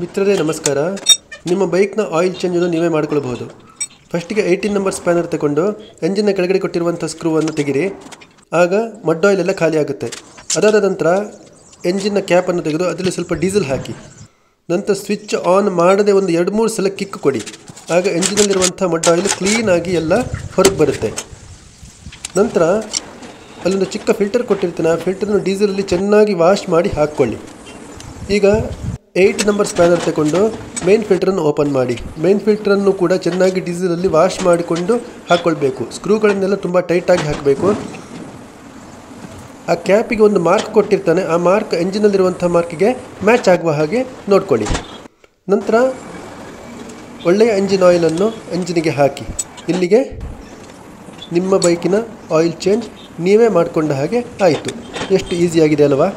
ಮಿತ್ರರೇ ನಮಸ್ಕಾರ. ನಿಮ್ಮ ಬೈಕ್ನ ಆಯಿಲ್ ಚೇಂಜನ್ನು ನೀವೇ ಮಾಡಿಕೊಳ್ಳಬಹುದು. ಫಸ್ಟಿಗೆ 18 ನಂಬರ್ ಸ್ಪ್ಯಾನರ್ ತಗೊಂಡು ಎಂಜಿನ್ನ ಕೆಳಗಡೆ ಕೊಟ್ಟಿರುವಂಥ ಸ್ಕ್ರೂವನ್ನು ತೆಗಿರಿ. ಆಗ ಮಡ್ ಆಯಿಲ್ ಎಲ್ಲ ಖಾಲಿ ಆಗುತ್ತೆ. ಅದಾದ ನಂತರ ಎಂಜಿನ್ನ ಕ್ಯಾಪನ್ನು ತೆಗೆದು ಅದರಲ್ಲಿ ಸ್ವಲ್ಪ ಡೀಸೆಲ್ ಹಾಕಿ ನಂತರ ಸ್ವಿಚ್ ಆನ್ ಮಾಡದೆ ಒಂದು 2-3 ಸಲ ಕಿಕ್ ಕೊಡಿ. ಆಗ ಎಂಜಿನಲ್ಲಿರುವಂಥ ಮಡ್ ಆಯಿಲ್ ಕ್ಲೀನಾಗಿ ಎಲ್ಲ ಹೊರಗೆ ಬರುತ್ತೆ. ನಂತರ ಅಲ್ಲೊಂದು ಚಿಕ್ಕ ಫಿಲ್ಟರ್ ಕೊಟ್ಟಿರ್ತೀನಿ, ಆ ಫಿಲ್ಟರ್ನ ಡೀಸೆಲಲ್ಲಿ ಚೆನ್ನಾಗಿ ವಾಶ್ ಮಾಡಿ ಹಾಕ್ಕೊಳ್ಳಿ. ಈಗ 8 ನಂಬರ್ ಸ್ಪ್ಯಾನರ್ ತಗೊಂಡು ಮೇನ್ ಫಿಲ್ಟರನ್ನು ಓಪನ್ ಮಾಡಿ. ಮೇನ್ ಫಿಲ್ಟರನ್ನು ಕೂಡ ಚೆನ್ನಾಗಿ ಡೀಸೆಲಲ್ಲಿ ವಾಶ್ ಮಾಡಿಕೊಂಡು ಹಾಕ್ಕೊಳ್ಬೇಕು. ಸ್ಕ್ರೂಗಳನ್ನೆಲ್ಲ ತುಂಬ ಟೈಟಾಗಿ ಹಾಕಬೇಕು. ಆ ಕ್ಯಾಪಿಗೆ ಒಂದು ಮಾರ್ಕ್ ಕೊಟ್ಟಿರ್ತಾನೆ, ಆ ಮಾರ್ಕ್ ಎಂಜಿನಲ್ಲಿರುವಂಥ ಮಾರ್ಕಿಗೆ ಮ್ಯಾಚ್ ಆಗುವ ಹಾಗೆ ನೋಡ್ಕೊಳ್ಳಿ. ನಂತರ ಒಳ್ಳೆಯ ಎಂಜಿನ್ ಆಯಿಲನ್ನು ಎಂಜಿನಿಗೆ ಹಾಕಿ. ಇಲ್ಲಿಗೆ ನಿಮ್ಮ ಬೈಕಿನ ಆಯಿಲ್ ಚೇಂಜ್ ನೀವೇ ಮಾಡಿಕೊಂಡ ಹಾಗೆ ಆಯಿತು. ಎಷ್ಟು ಈಸಿಯಾಗಿದೆ ಅಲ್ವಾ?